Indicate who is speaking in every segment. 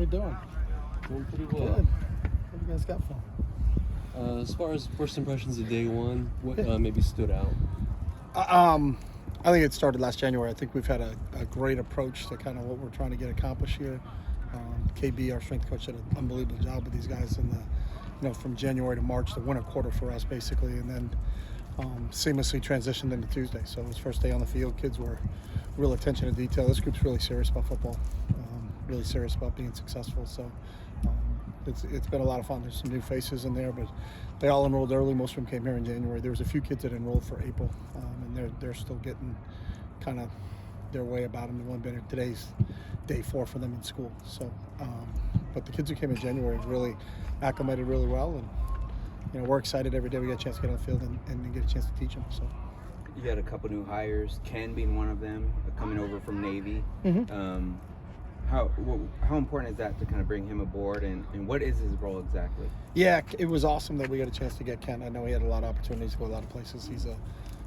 Speaker 1: we doing?
Speaker 2: Doing pretty well.
Speaker 1: Good. What do you guys got for me?
Speaker 2: As far as first impressions of day one, what maybe stood out?
Speaker 1: I think it started last January. I think we've had a great approach to kind of what we're trying to get accomplished here. KB, our strength coach, did an unbelievable job with these guys in the, from January to March, the winter quarter for us basically, and then seamlessly transitioned into Tuesday. So it was first day on the field. Kids were real attention to detail. This group's really serious about football, really serious about being successful. So it's been a lot of fun. There's some new faces in there, but they all enrolled early. Most of them came here in January. There was a few kids that enrolled for April, and they're still getting kind of their way about them. Today's day 4 for them in school. So, but the kids who came in January really acclimated really well, and we're excited every day we get a chance to get on the field and get a chance to teach them. So.
Speaker 3: You had a couple new hires, Ken being one of them, coming over from Navy.
Speaker 1: Mm-hmm.
Speaker 3: How important is that to kind of bring him aboard, and what is his role exactly?
Speaker 1: Yeah, it was awesome that we got a chance to get Ken. I know he had a lot of opportunities to go a lot of places. He's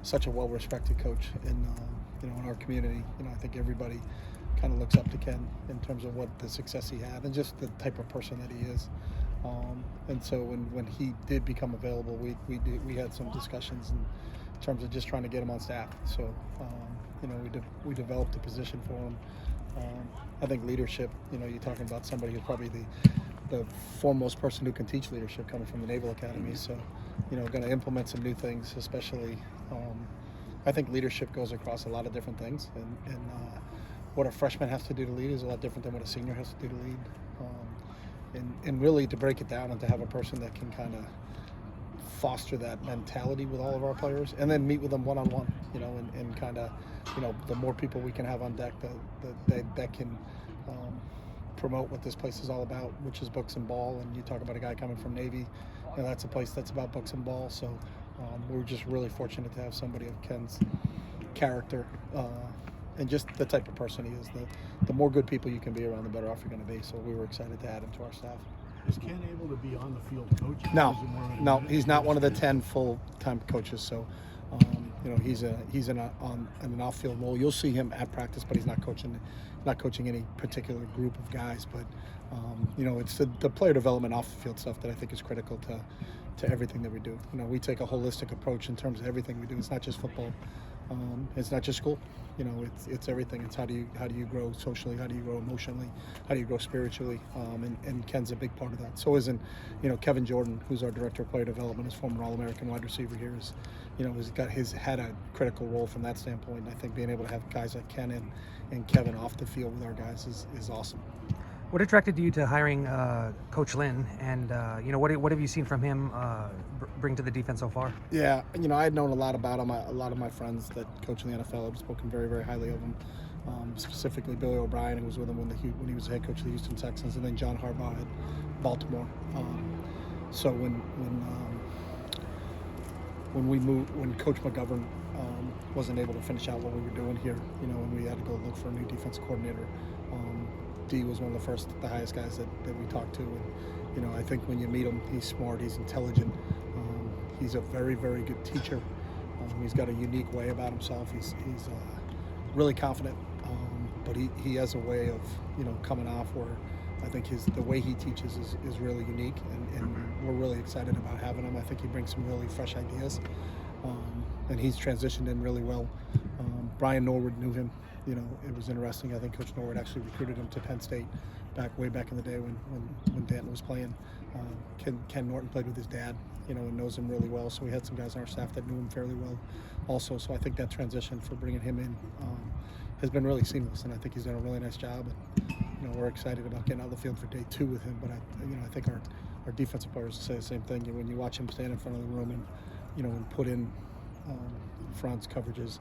Speaker 1: such a well-respected coach in our community. I think everybody kind of looks up to Ken in terms of what the success he had and just the type of person that he is. And so when he did become available, we had some discussions in terms of just trying to get him on staff. So we developed a position for him. I think leadership, you're talking about somebody who's probably the foremost person who can teach leadership coming from the Naval Academy. So, going to implement some new things, especially, I think leadership goes across a lot of different things. And what a freshman has to do to lead is a lot different than what a senior has to do to lead. And really to break it down and to have a person that can kind of foster that mentality with all of our players, and then meet with them one-on-one, and kind of, the more people we can have on deck that can promote what this place is all about, which is books and ball. And you talk about a guy coming from Navy, that's a place that's about books and ball. So we're just really fortunate to have somebody of Ken's character and just the type of person he is. The more good people you can be around, the better off you're going to be. So we were excited to add him to our staff.
Speaker 4: Is Ken able to be on the field coaching?
Speaker 1: No, he's not one of the 10 full-time coaches. So, he's in an off-field role. You'll see him at practice, but he's not coaching any particular group of guys. But it's the player development off-the-field stuff that I think is critical to everything that we do. We take a holistic approach in terms of everything we do. It's not just football. It's not just school. It's everything. It's how do you grow socially? How do you grow emotionally? How do you grow spiritually? And Ken's a big part of that. So isn't, Kevin Jordan, who's our director of player development, his former All-American wide receiver here, has had a critical role from that standpoint. And I think being able to have guys like Ken and Kevin off the field with our guys is awesome.
Speaker 5: What attracted you to hiring Coach Lynn, and what have you seen from him bring to the defense so far?
Speaker 1: Yeah, I had known a lot about him. A lot of my friends that coach in the NFL have spoken very, very highly of him. Specifically, Billy O'Brien, who was with him when he was the head coach of the Houston Texans, and then John Harbaugh at Baltimore. So when Coach McGovern wasn't able to finish out what we were doing here, and we had to go look for a new defensive coordinator. D was one of the highest guys that we talked to, and I think when you meet him, he's smart, he's intelligent, he's a very, very good teacher. He's got a unique way about himself. He's really confident, but he has a way of coming off where I think the way he teaches is really unique, and we're really excited about having him. I think he brings some really fresh ideas, and he's transitioned in really well. Brian Norwood knew him. It was interesting. I think Coach Norwood actually recruited him to Penn State way back in the day when Danton was playing. Ken Norton played with his dad, and knows him really well. So we had some guys on our staff that knew him fairly well also. So I think that transition for bringing him in has been really seamless, and I think he's done a really nice job. And we're excited about getting out of the field for day 2 with him. But I think our defensive players say the same thing. When you watch him stand in front of the room and put in fronts, coverages,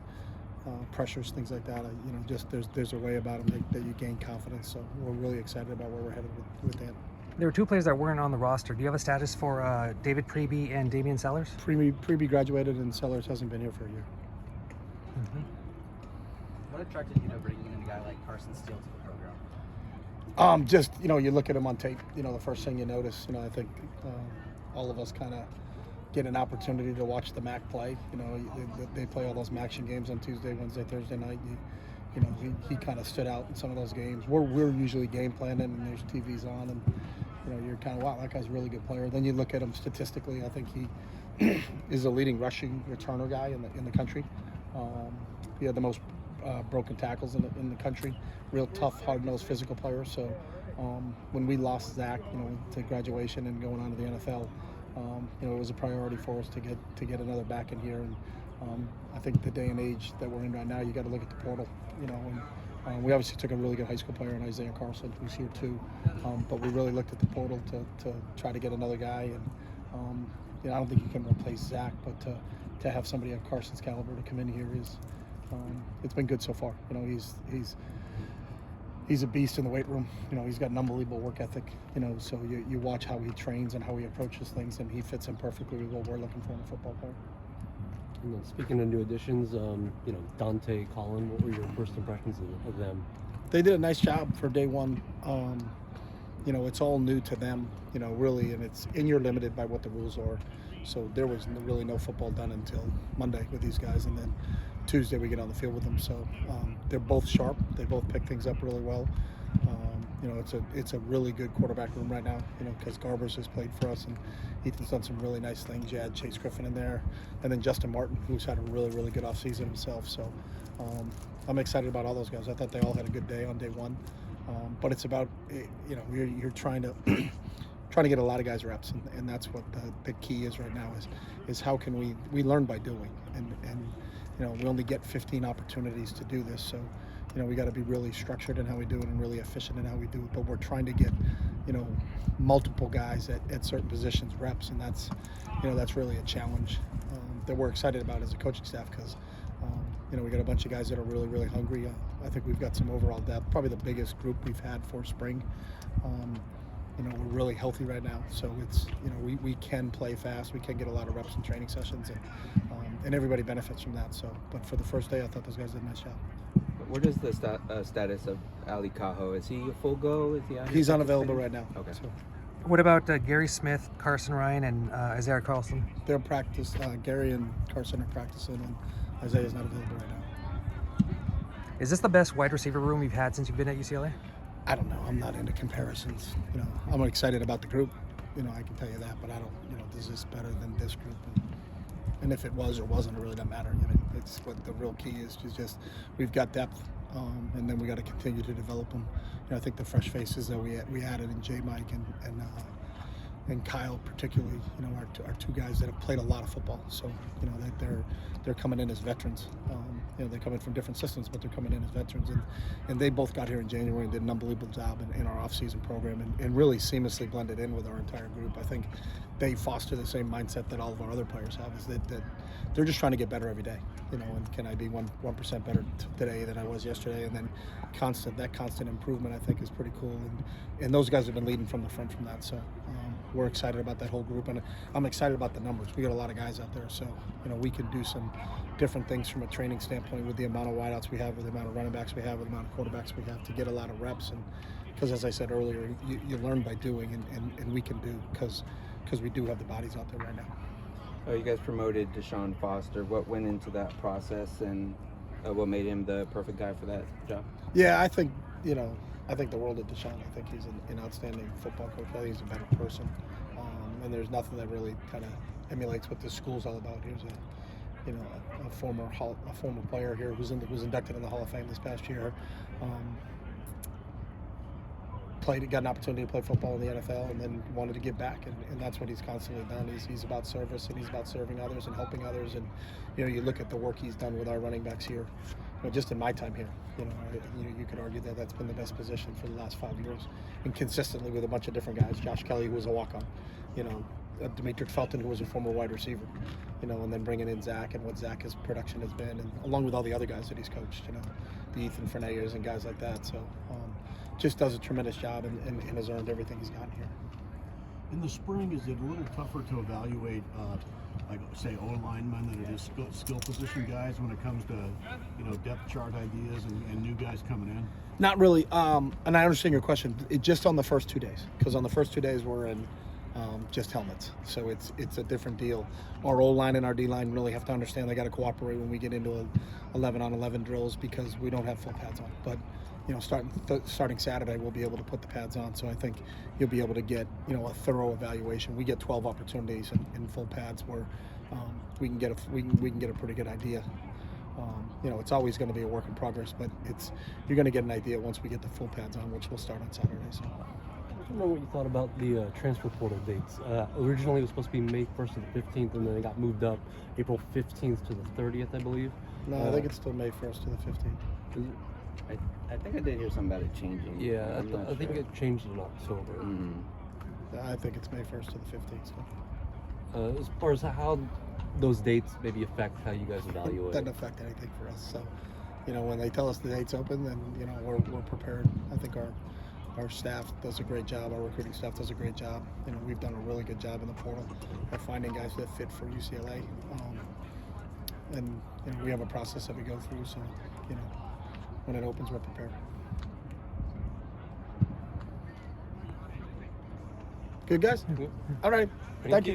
Speaker 1: pressures, things like that. Just there's a way about him that you gain confidence. So we're really excited about where we're headed with Dan.
Speaker 5: There were 2 players that weren't on the roster. Do you have a status for David Preby and Damian Sellers?
Speaker 1: Preby graduated, and Sellers hasn't been here for a year.
Speaker 5: Mm-hmm.
Speaker 6: What attracted you to bringing in a guy like Carson Steele to the program?
Speaker 1: Just you look at him on tape. The first thing you notice. I think all of us kind of get an opportunity to watch the MAC play. They play all those MACtion games on Tuesday, Wednesday, Thursday night. You you know, he kind of stood out in some of those games. We're usually game planning and there's TVs on, and you know, you're kind of, wow, that guy's a really good player. Then you look at him statistically. I think he is a leading rushing returner guy in the country. He had the most broken tackles in the country. Real tough, hard-nosed, physical player. So when we lost Zach, you know, to graduation and going on to the NFL, you know, it was a priority for us to get another back in here. And I think the day and age that we're in right now, you got to look at the portal, you know. And we obviously took a really good high school player in Isaiah Carson, who's here too. But we really looked at the portal to try to get another guy. And you know, I don't think you can replace Zach, but to have somebody of Carson's caliber to come in here is, it's been good so far. You know, he's a beast in the weight room. You know, he's got an unbelievable work ethic. You know, so you watch how he trains and how he approaches things, and he fits in perfectly with what we're looking for in a football player.
Speaker 2: And then speaking of new additions, you know, Dante, Colin, what were your first impressions of them?
Speaker 1: They did a nice job for day one. You know, it's all new to them, you know, really, and you're limited by what the rules are. So there was really no football done until Monday with these guys, and then Tuesday we get on the field with them. So they're both sharp. They both pick things up really well. You know, it's a really good quarterback room right now, you know, because Garbers has played for us and Ethan's done some really nice things. You had Chase Griffin in there, and then Justin Martin, who's had a really, really good offseason himself. So I'm excited about all those guys. I thought they all had a good day on day one. But it's about, you know, you're trying to get a lot of guys reps, and that's what the key is right now is how can we learn by doing, and you know, we only get 15 opportunities to do this, so you know, we got to be really structured in how we do it and really efficient in how we do it. But we're trying to get, you know, multiple guys at certain positions reps, and that's, you know, that's really a challenge that we're excited about as a coaching staff, because you know, we got a bunch of guys that are really, really hungry. I think we've got some overall depth, probably the biggest group we've had for spring. You know, we're really healthy right now, so it's, you know, we can play fast, we can get a lot of reps in training sessions, and everybody benefits from that. So, but for the first day, I thought those guys did a nice job.
Speaker 3: What is the status of Ali Cajo? Is he a full go? Is he out here
Speaker 1: He's unavailable
Speaker 3: participating?
Speaker 1: right now.
Speaker 3: Okay.
Speaker 1: So
Speaker 5: What about Gary Smith, Carson Ryan, and Isaiah Carlson?
Speaker 1: they're practice. Gary and Carson are practicing, and Isaiah's not available right now.
Speaker 5: Is this the best wide receiver room you've had since you've been at UCLA?
Speaker 1: I don't know. I'm not into comparisons. You know, I'm excited about the group. You know, I can tell you that, but I don't. You know, is this better than this group? And if it was or wasn't, it really doesn't matter. You know, it's what the real key is just we've got depth, and then we got to continue to develop them. You know, I think the fresh faces that we added in J. Mike and Kyle particularly, you know, are two guys that have played a lot of football. So, you know, that they're coming in as veterans. You know, they come in from different systems, but they're coming in as veterans. And they both got here in January and did an unbelievable job in our off-season program and really seamlessly blended in with our entire group. I think they foster the same mindset that all of our other players have, is that they're just trying to get better every day. You know, and can I be 1% better today than I was yesterday? And then that constant improvement, I think, is pretty cool. And those guys have been leading from the front from that. So we're excited about that whole group, and I'm excited about the numbers. We got a lot of guys out there, so you know, we can do some different things from a training standpoint with the amount of wideouts we have, with the amount of running backs we have, with the amount of quarterbacks we have, to get a lot of reps. And because, as I said earlier, you learn by doing, and we can do because we do have the bodies out there right now.
Speaker 3: You guys promoted DeShaun Foster. What went into that process, and what made him the perfect guy for that job?
Speaker 1: Yeah, I think, you know, I think the world of DeShaun. I think he's an outstanding football coach. I think he's a better person, and there's nothing that really kind of emulates what this school's all about. Here's a former player here was inducted in the Hall of Fame this past year. Got an opportunity to play football in the NFL, and then wanted to give back, and that's what he's constantly done. He's about service, and he's about serving others and helping others. And you know, you look at the work he's done with our running backs here. You know, just in my time here, you could argue that that's been the best position for the last 5 years, and consistently with a bunch of different guys. Josh Kelly, who was a walk-on, you know, Demetric Felton, who was a former wide receiver, you know, and then bringing in Zach and what Zach's production has been, and along with all the other guys that he's coached, you know, the Ethan Fernayers and guys like that. So just does a tremendous job and has earned everything he's gotten here.
Speaker 4: In the spring, is it a little tougher to evaluate, like say O-linemen than it is skill position guys when it comes to, you know, depth chart ideas and new guys coming in?
Speaker 1: Not really, and I understand your question. Just on the first 2 days, because on the first 2 days we're in just helmets. So it's a different deal. Our O line and our D line really have to understand they got to cooperate when we get into 11-on-11 drills because we don't have full pads on. But starting Saturday, we'll be able to put the pads on. So I think you'll be able to get a thorough evaluation. We get 12 opportunities in full pads where we can get a pretty good idea. It's always going to be a work in progress, but you're going to get an idea once we get the full pads on, which will start on Saturday. So.
Speaker 2: I don't know what you thought about the transfer portal dates. Originally, it was supposed to be May 1st to the 15th, and then it got moved up April 15th to the 30th, I believe.
Speaker 1: No, I think it's still May 1st to the 15th.
Speaker 3: I think I did hear something about it changing.
Speaker 2: Yeah,
Speaker 3: I'm not
Speaker 2: I think
Speaker 3: sure.
Speaker 2: it changed in October.
Speaker 1: Yeah, I think it's May 1st to the 15th. So.
Speaker 2: As far as how those dates maybe affect how you guys evaluate.
Speaker 1: Doesn't affect anything for us. So, when they tell us the date's open, then we're prepared. I think our staff does a great job. Our recruiting staff does a great job. We've done a really good job in the portal of finding guys that fit for UCLA. And we have a process that we go through. So, when it opens, we're prepared. Good guys. All right. Thank you.